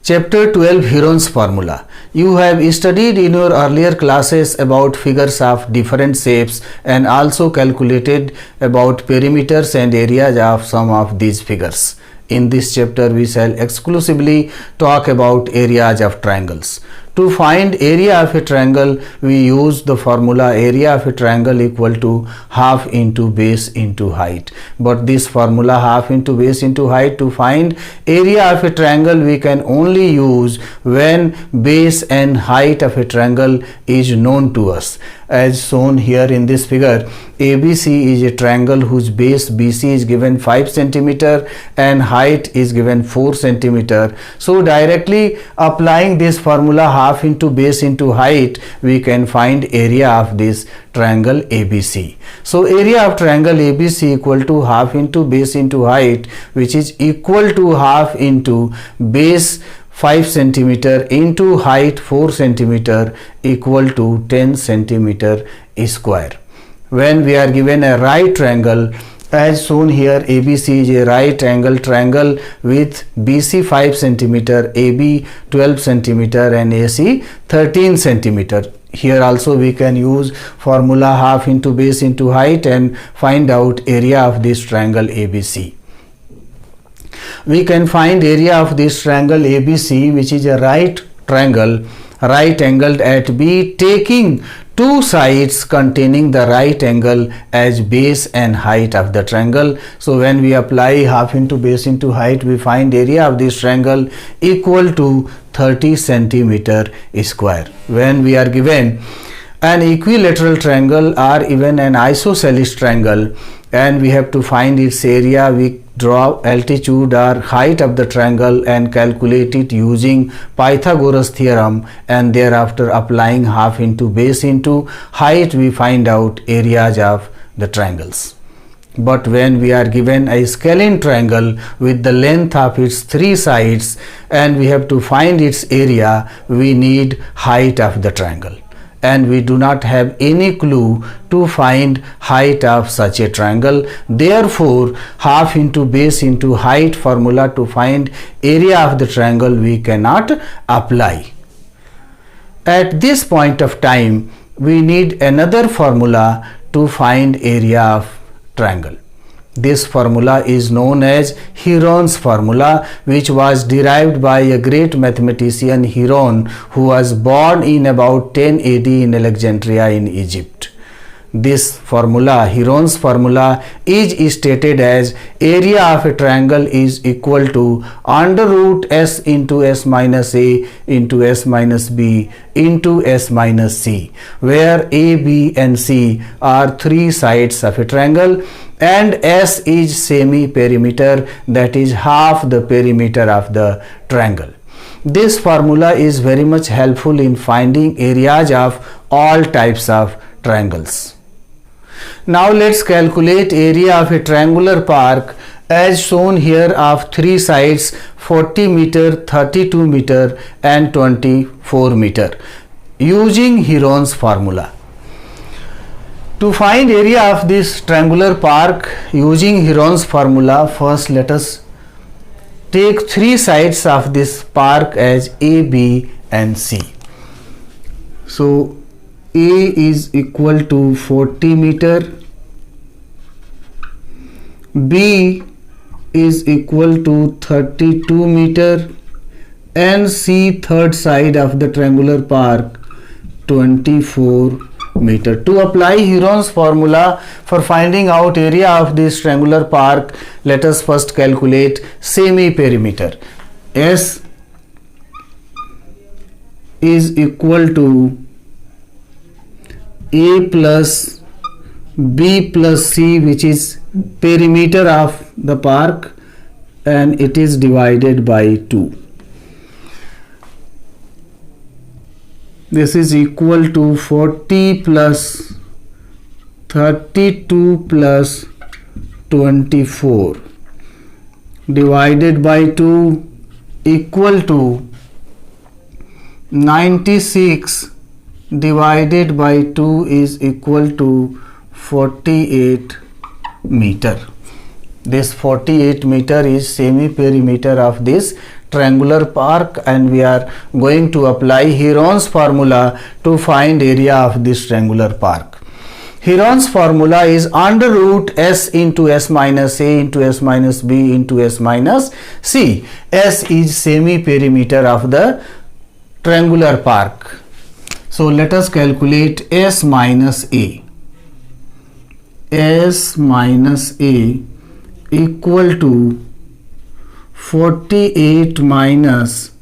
Chapter 12 Heron's Formula. You have studied in your earlier classes about figures of different shapes and also calculated about perimeters and areas of some of these figures. In this chapter, we shall exclusively talk about areas of triangles. To find area of a triangle, we use the formula area of a triangle equal to half into base into height. But this formula half into base into height, to find area of a triangle, we can only use when base and height of a triangle is known to us. As shown here in this figure, ABC is a triangle whose base BC is given 5 cm and height is given 4 cm. So directly applying this formula half into base into height, we can find area of this triangle ABC. So area of triangle ABC equal to half into base into height, which is equal to half into base 5 cm into height 4 cm equal to 10 cm square. When we are given a right triangle, as shown here, ABC is a right angle triangle with BC 5 cm, AB 12 cm and AC 13 cm. Here also we can use formula half into base into height and find out area of this triangle ABC. We can find area of this triangle ABC, which is a right triangle, right angled at B, taking two sides containing the right angle as base and height of the triangle. So when we apply half into base into height, we find area of this triangle equal to 30 cm square. When we are given an equilateral triangle or even an isosceles triangle and we have to find its area, we draw altitude or height of the triangle and calculate it using Pythagoras theorem, and thereafter applying half into base into height, we find out areas of the triangles. But when we are given a scalene triangle with the length of its 3 sides and we have to find its area, we need height of the triangle. And we do not have any clue to find height of such a triangle. Therefore, half into base into height formula to find area of the triangle we cannot apply. At this point of time, we need another formula to find area of triangle. This formula is known as Heron's formula, which was derived by a great mathematician Heron, who was born in about 10 AD in Alexandria in Egypt. This formula, Heron's formula, is stated as area of a triangle is equal to under root S into S minus A into S minus B into S minus C, where A, B and C are 3 sides of a triangle and S is semi-perimeter, that is half the perimeter of the triangle. This formula is very much helpful in finding areas of all types of triangles. Now let's calculate area of a triangular park as shown here of 3 sides 40 meter, 32 meter and 24 meter using Heron's formula. To find area of this triangular park using Heron's formula, first let us take 3 sides of this park as A, B and C. So A is equal to 40 meter, B is equal to 32 meter and C, third side of the triangular park, 24 meter. To apply Heron's formula for finding out area of this triangular park, let us first calculate semi-perimeter. S is equal to A plus B plus C, which is perimeter of the park, and it is divided by 2. This is equal to 40 plus 32 plus 24 divided by 2 equal to 96 divided by 2 is equal to 48 meter. This 48 meter is semi perimeter of this triangular park, and we are going to apply Heron's formula to find area of this triangular park. Heron's formula is under root S into S minus A into S minus B into S minus C. S is semi perimeter of the triangular park. So let us calculate S minus A. S minus A equal to 48 minus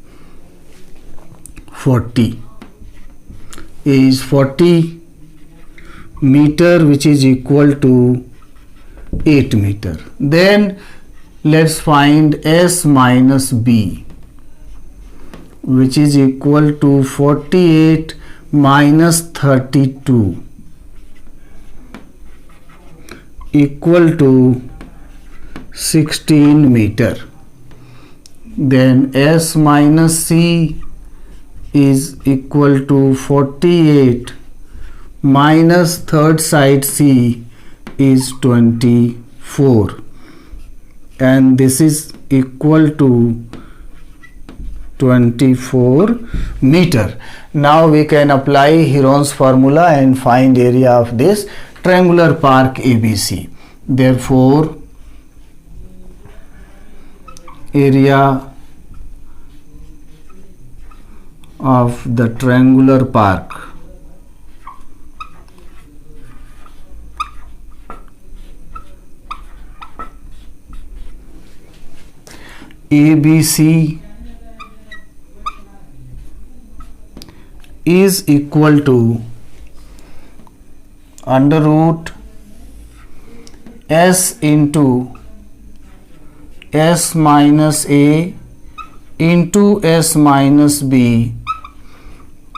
40 is 40 meter, which is equal to 8 meter. Then let's find S minus B, which is equal to 48 minus 32 equal to 16 meter. Then S minus C is equal to 48 minus third side C is 24, and this is equal to 24 meter. Now we can apply Heron's formula and find area of this triangular park ABC. Therefore, area of the triangular park ABC is equal to under root S into S minus A into S minus B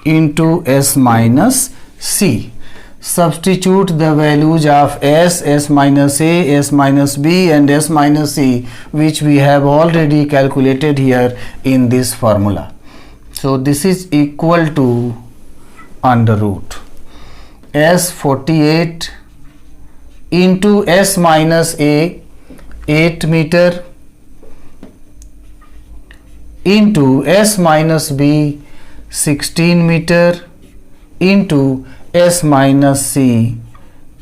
into S minus C. Substitute the values of S, S minus A, S minus B and S minus C, which we have already calculated here in this formula. So this is equal to under root S 48 into S minus A 8 meter into S minus B 16 meter into S minus C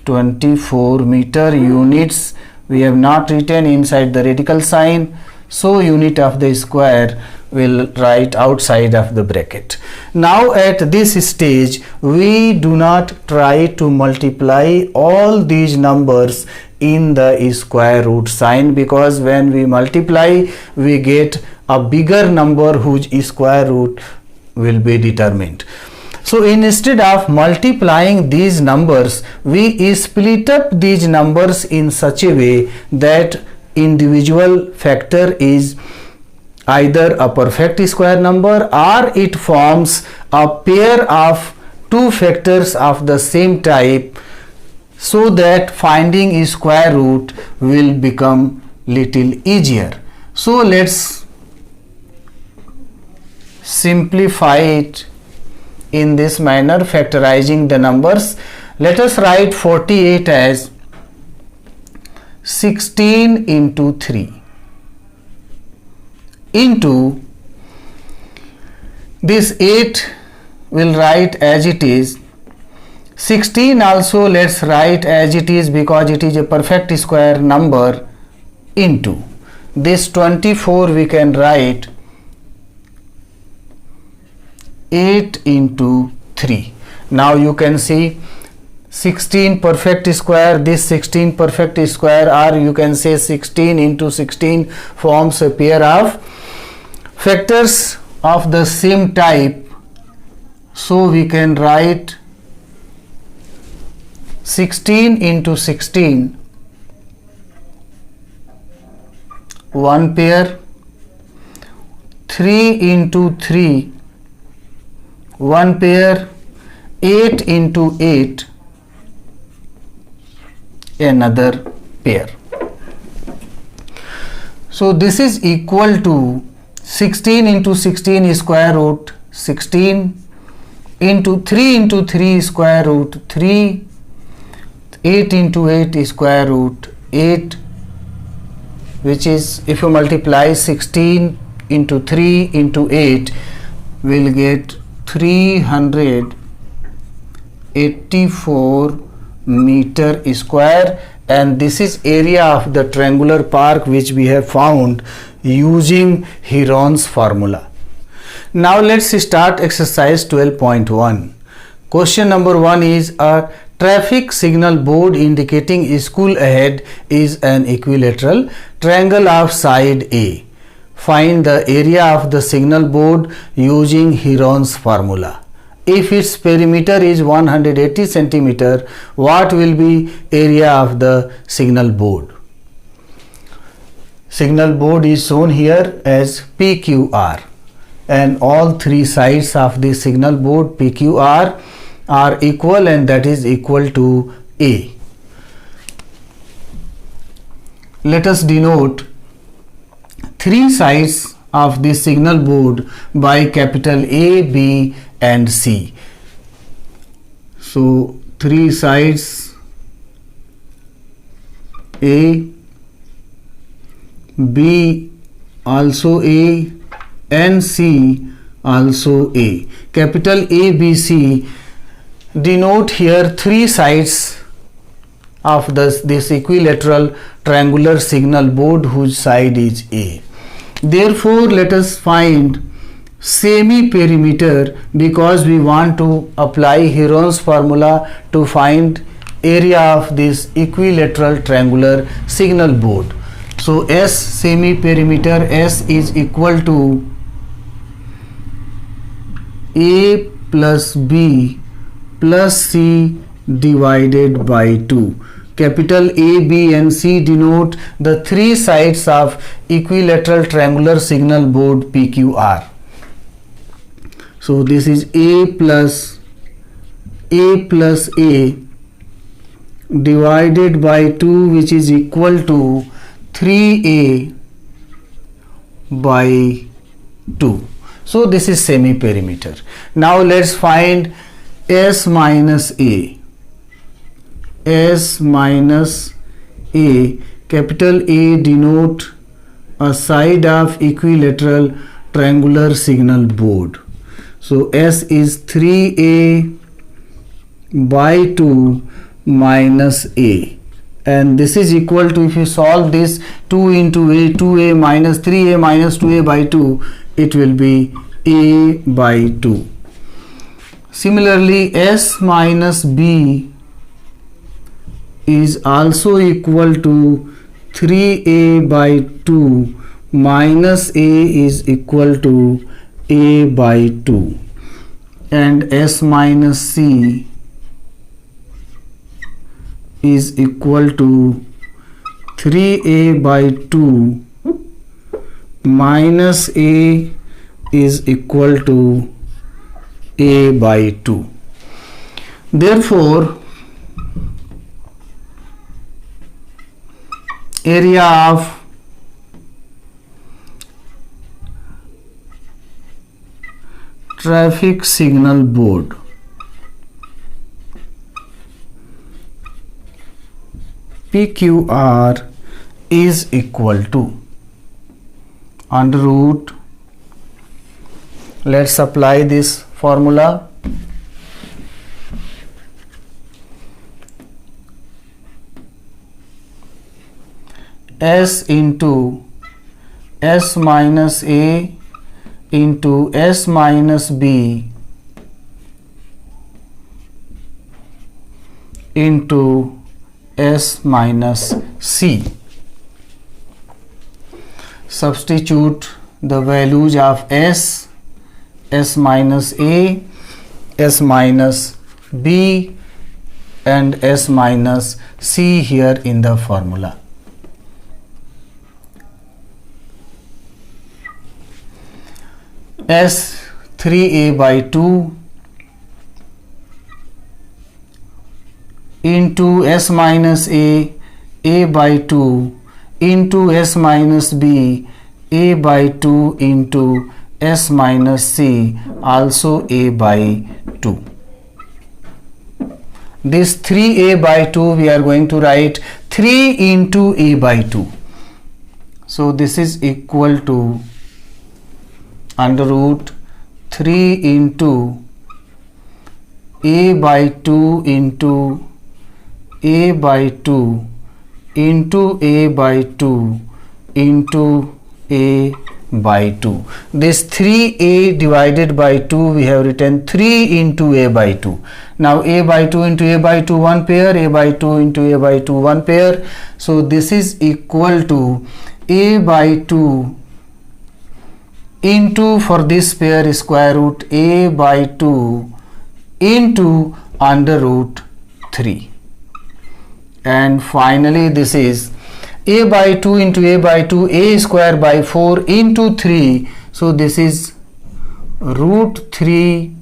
24 meter. Units we have not written inside the radical sign, so unit of the square will write outside of the bracket. Now at this stage we do not try to multiply all these numbers in the square root sign, because when we multiply we get a bigger number whose square root will be determined. So instead of multiplying these numbers, we split up these numbers in such a way that individual factor is either a perfect square number or it forms a pair of two factors of the same type, so that finding square root will become little easier. So let's simplify it in this manner, factorizing the numbers. Let us write 48 as 16 into 3 into this 8 will write as it is. 16 also let's write as it is because it is a perfect square number, into this 24 we can write 8 into 3. Now you can see 16 perfect square, this 16 perfect square, or you can say 16 into 16 forms a pair of factors of the same type. So we can write 16 into 16 one pair, 3 into 3 one pair, 8 into 8 another pair. So this is equal to 16 into 16 square root 16 into 3 square root 3, 8 into 8 square root 8, which is, if you multiply 16 into 3 into 8 will get 384 meter square, and this is area of the triangular park which we have found using Heron's formula. Now let's start exercise 12.1. Question number 1 is a traffic signal board indicating school ahead is an equilateral triangle of side A. Find the area of the signal board using Heron's formula. If its perimeter is 180 centimeter, what will be area of the signal board? Signal board is shown here as PQR, and all three sides of the signal board PQR are equal, and that is equal to A. Let us denote three sides of the signal board by capital A, B and C. So three sides A, B also A and C also A. Capital A, B, C denote here three sides of this equilateral triangular signal board whose side is A. Therefore, let us find semi-perimeter, because we want to apply Heron's formula to find area of this equilateral triangular signal board. So S semi-perimeter, S is equal to A plus B plus C divided by 2. Capital A, B and C denote the three sides of equilateral triangular signal board PQR. So this is A plus A divided by 2, which is equal to 3A by 2. So this is semi-perimeter. Now let's find S minus A. S minus A, capital A denote a side of equilateral triangular signal board. So S is 3A by 2 minus A, and this is equal to, if you solve this, 2 into A, 2A minus 3A minus 2A by 2, it will be A by 2. Similarly, S minus B is also equal to 3A by 2 minus A is equal to A by 2, and S minus C is equal to 3A by 2 minus A is equal to A by 2. Therefore, area of traffic signal board PQR is equal to under root, let's apply this formula, S into S minus A into S minus B into S minus C. Substitute the values of S, S minus A, S minus B and S minus C here in the formula. S 3A by 2 into S minus A by 2 into S minus B, A by 2 into S minus C, also A by 2. This 3A by 2 we are going to write 3 into A by 2. So this is equal to under root 3 into a by 2 into a by 2 into a by 2 into a by 2. This 3a divided by 2 we have written 3 into a by 2. Now a by 2 into a by 2 one pair, a by 2 into a by 2 one pair. So this is equal to a by 2 into, for this pair, square root a by 2 into under root 3. And finally this is a by 2 into a by 2, a square by 4 into 3. So this is root 3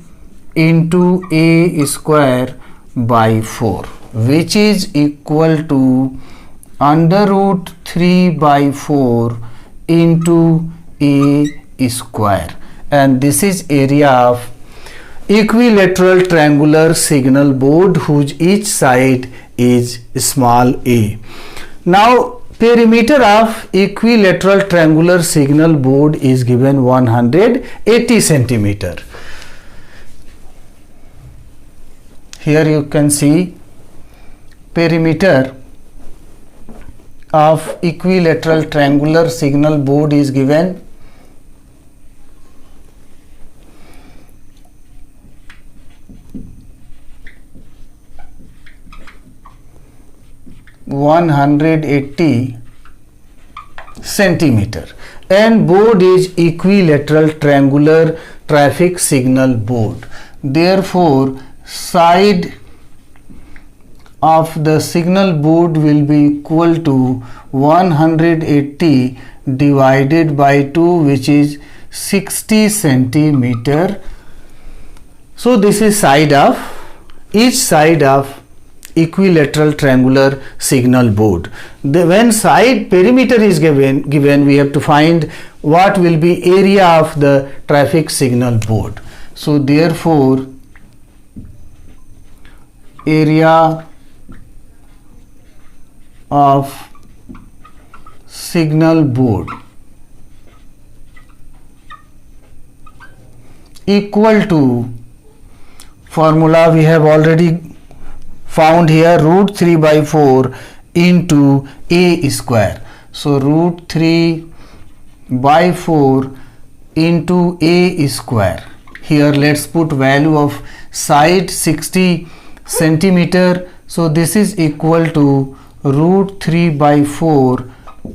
into a square by 4, which is equal to under root 3 by 4 into a square. And this is area of equilateral triangular signal board whose each side is small a. Now perimeter of equilateral triangular signal board is given 180 centimeter. Here you can see perimeter of equilateral triangular signal board is given 180 centimeter, and board is equilateral triangular traffic signal board. Therefore side of the signal board will be equal to 180 divided by 2, which is 60 centimeter. So this is side of, each side of equilateral triangular signal board. When side perimeter is given, we have to find what will be area of the traffic signal board. So therefore area of signal board equal to, formula we have already found here, root 3 by 4 into a square. So root 3 by 4 into a square. Here let's put value of side 60 centimeter. So this is equal to root 3 by 4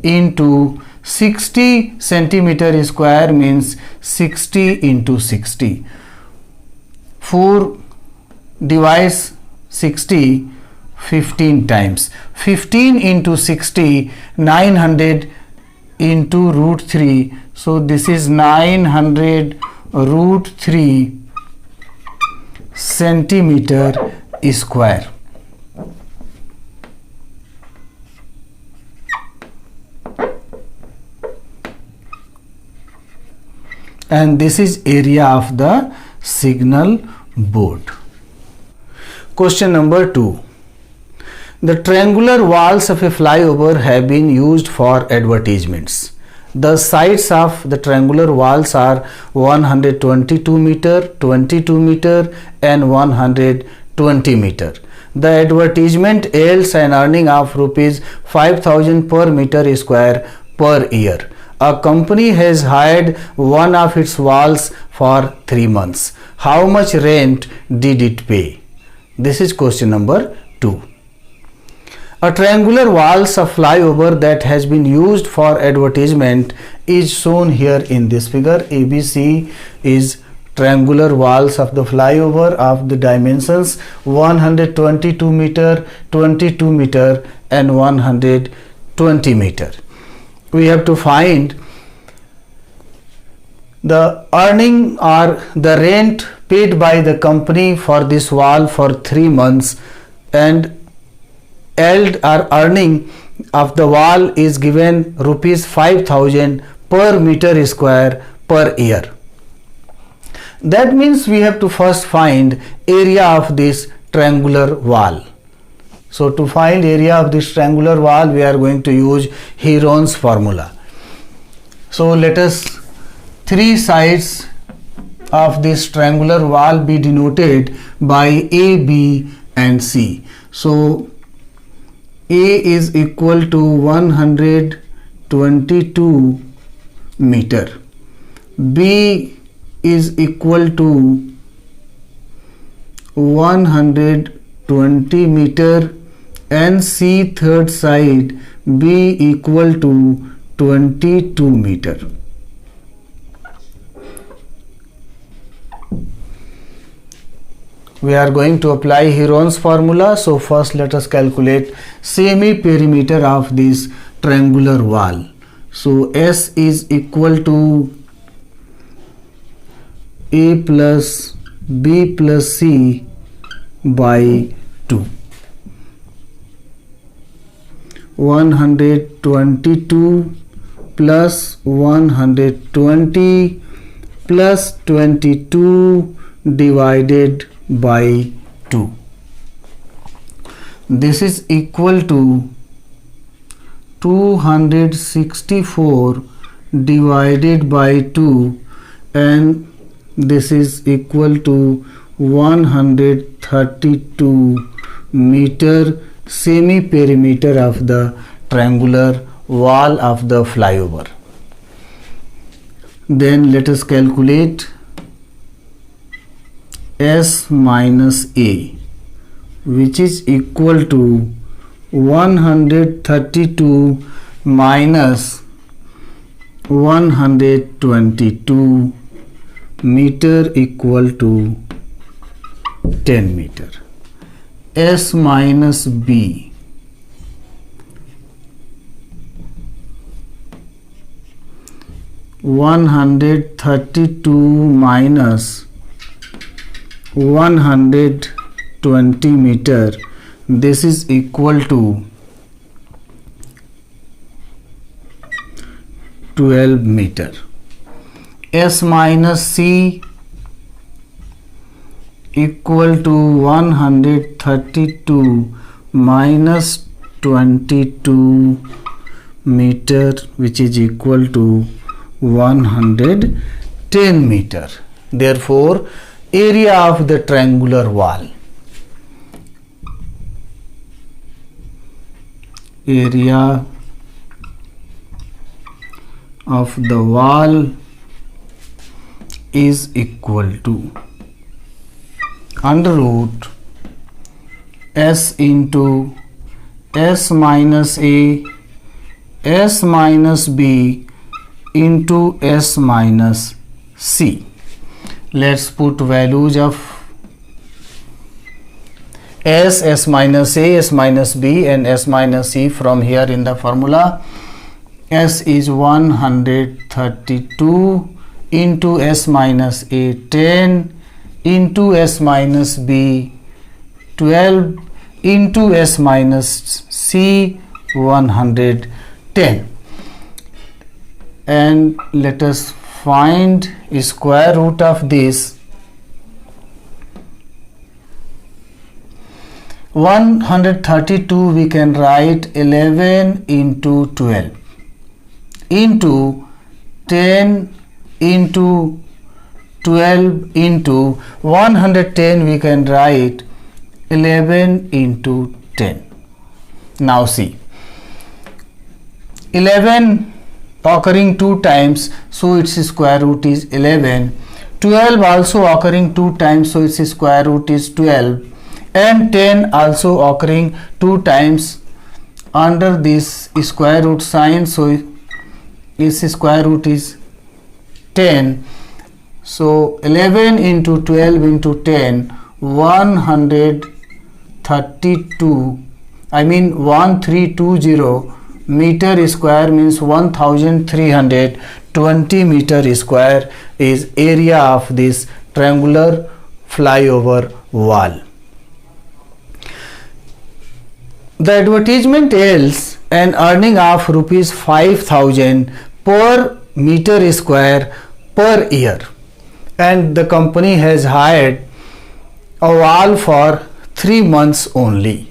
into 60 centimeter square means 60 into 60. 4 divides 60 15 times. 15 into 60, 900 into root 3. So this is 900 root 3 centimeter square. And this is area of the signal board. Question number 2. The triangular walls of a flyover have been used for advertisements. The sides of the triangular walls are 122 meter, 22 meter and 120 meter. The advertisement yields an earning of rupees 5,000 per meter square per year. A company has hired one of its walls for 3 months. How much rent did it pay? This is question number 2. A triangular walls of flyover that has been used for advertisement is shown here in this figure. ABC is triangular walls of the flyover of the dimensions 122 meter, 22 meter and 120 meter. We have to find the earning or the rent paid by the company for this wall for 3 months, and yield or earning of the wall is given rupees 5,000 per meter square per year. That means we have to first find area of this triangular wall. So to find area of this triangular wall, we are going to use Heron's formula. So let us three sides of this triangular wall be denoted by A, B and C. So A is equal to 122 meter, B is equal to 120 meter, and C third side B equal to 22 meter. We are going to apply Heron's formula. So first let us calculate semi perimeter of this triangular wall. So S is equal to A plus B plus C by 2. 122 plus 120 plus 22 divided by 2. This is equal to 264 divided by 2, and this is equal to 132 meter semi perimeter of the triangular wall of the flyover. Then let us calculate S minus A, which is equal to 132 minus 122 meter equal to 10 meter. S minus B, (132 minus 120 meter), this is equal to 12 meter. S minus C equal to 132 minus 22 meter, which is equal to 110 meter. Therefore, area of the triangular wall, area of the wall is equal to under root S into S minus A, S minus B into S minus C. Let's put values of S, S minus A, S minus B and S minus C from here in the formula. S is 132 into S minus A 10 into S minus B 12 into S minus C 110, and let us find square root of this. 132 we can write 11 into 12 into 10 into 12 into 110, we can write 11 into 10. Now see, 11 occurring 2 times, so its square root is 11. 12 also occurring 2 times, so its square root is 12. And 10 also occurring 2 times under this square root sign, so its square root is 10. So 11 into 12 into 10, 1320 meter square means 1320 meter square is area of this triangular flyover wall. The advertisement yields an earning of rupees 5,000 per meter square per year, and the company has hired a wall for 3 months only.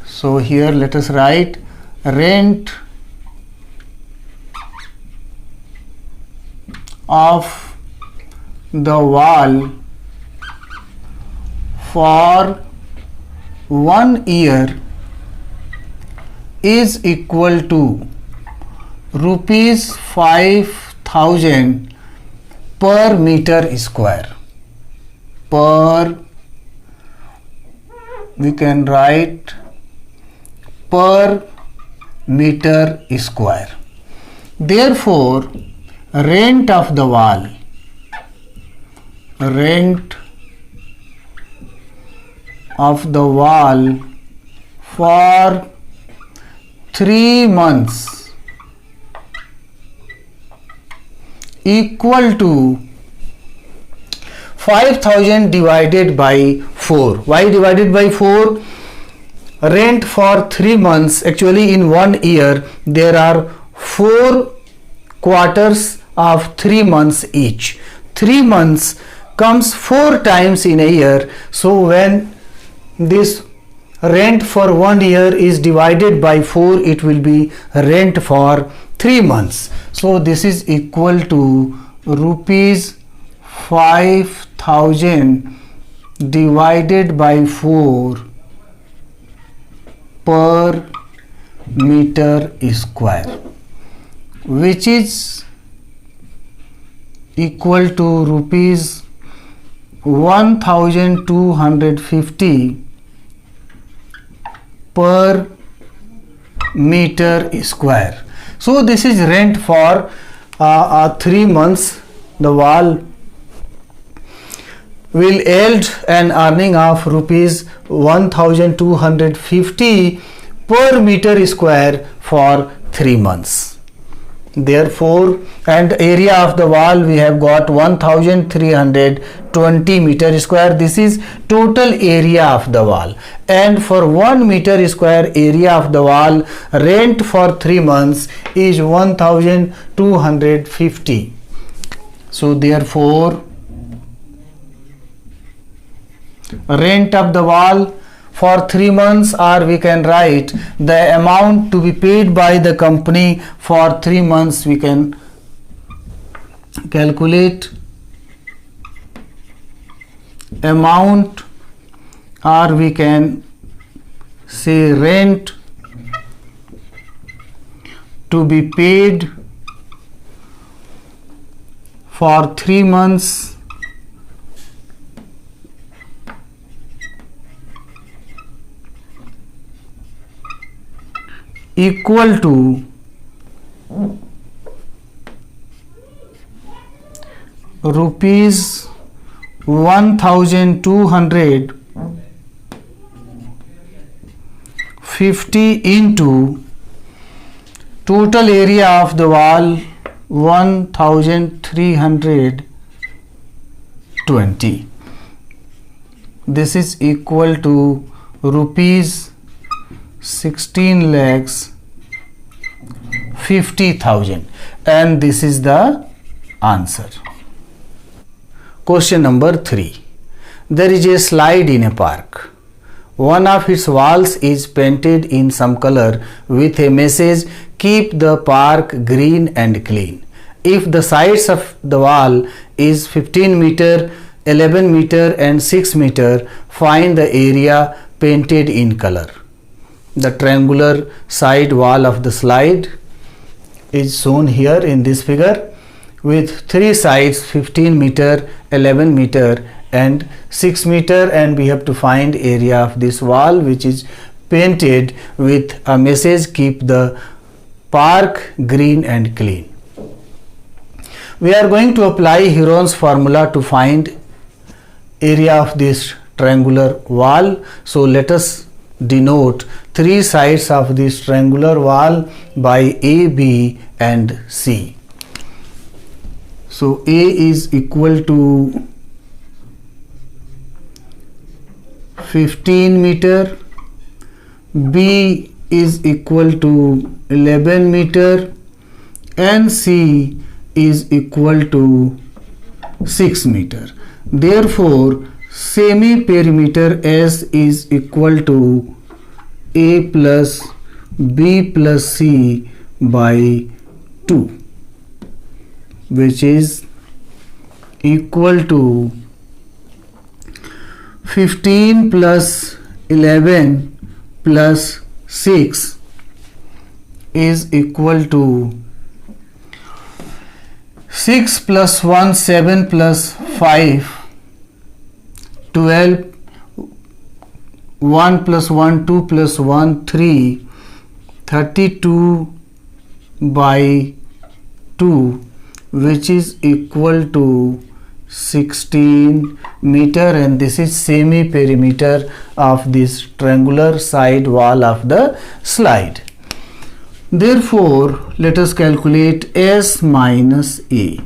So here let us write rent of the wall for 1 year is equal to rupees 5,000 per meter square. We can write per meter square. Therefore, rent of the wall for 3 months equal to 5,000 divided by 4. Why divided by 4? Rent for 3 months, actually in 1 year there are 4 quarters of 3 months each. 3 months comes 4 times in a year. So when this rent for 1 year is divided by 4, it will be rent for 3 months. So this is equal to rupees 5,000 divided by 4 per meter square, which is equal to rupees 1,250 per meter square. So this is rent for 3 months. The wall will yield an earning of rupees 1,250 per meter square for 3 months. Therefore, and area of the wall we have got 1,320 meter square. This is total area of the wall, and for 1 meter square area of the wall, rent for 3 months is 1,250. So therefore, rent of the wall for 3 months, or we can write the amount to be paid by the company for 3 months. We can calculate amount, or we can say rent to be paid for 3 months equal to rupees 1,250 into total area of the wall 1,320. This is equal to rupees 16,50,000, and this is the answer. Question number 3. There is a slide in a park. One of its walls is painted in some color with a message, "Keep the park green and clean." If the sides of the wall is 15 meter, 11 meter and 6 meter, find the area painted in color. The triangular side wall of the slide is shown here in this figure with 3 sides, 15 meter, 11 meter and 6 meter, and we have to find area of this wall which is painted with a message, "Keep the park green and clean." We are going to apply Heron's formula to find area of this triangular wall. So let us denote 3 sides of this triangular wall by A, B and C. So A is equal to 15 meter, B is equal to 11 meter and C is equal to 6 meter. Therefore, semi perimeter S is equal to A plus B plus C by 2, which is equal to 15 plus 11 plus 6 is equal to 6 plus 1 7 plus 5 12 1 plus 1 2 plus 1 3 32 by 2, which is equal to 16 meter, and this is semi perimeter of this triangular side wall of the slide. Therefore, let us calculate S minus A.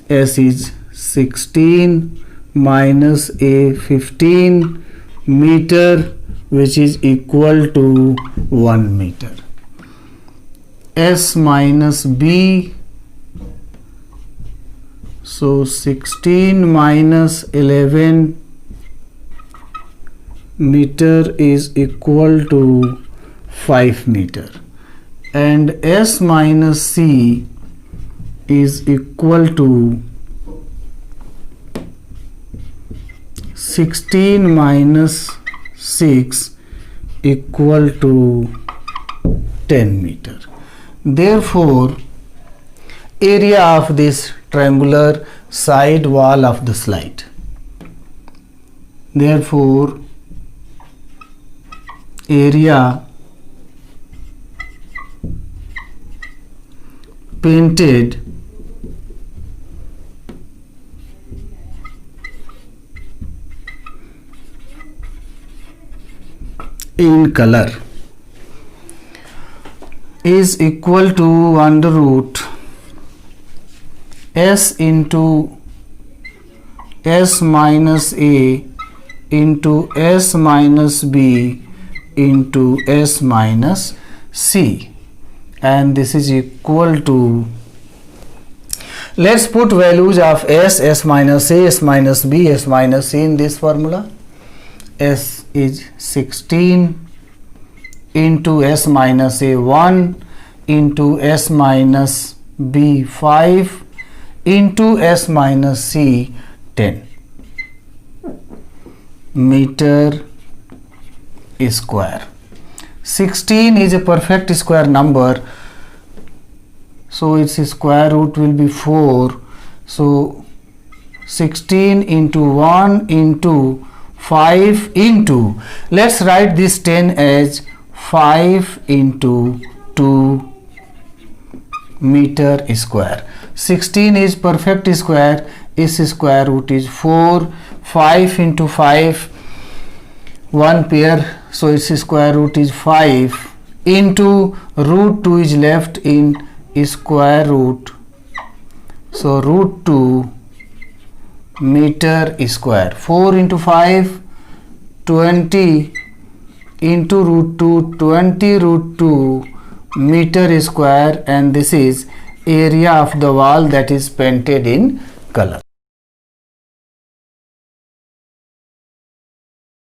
S is 16 minus A 15 meter, which is equal to 1 meter. S minus B, so 16 minus 11 meter is equal to 5 meter, and S minus C is equal to 16 minus 6 equal to 10 meter. Therefore, area of this triangular side wall of the slide. Therefore, area painted in color is equal to under root S into S minus A into S minus B into S minus C, and this is equal to, let's put values of S, S minus A, S minus B, S minus C in this formula. S is 16 into S minus A 1 into S minus B 5 into S minus C 10 meter square. 16 is a perfect square number, so its square root will be 4. So 16 into 1 into 5 into, let's write this 10 as 5 into 2 meter square. 16 is perfect square, its square root is 4. 5 into 5, 1 pair, so its square root is 5 into root 2 is left in square root, so root 2 meter square. 4 into 5, 20 into root 2, 20 root 2 meter square, and this is area of the wall that is painted in color.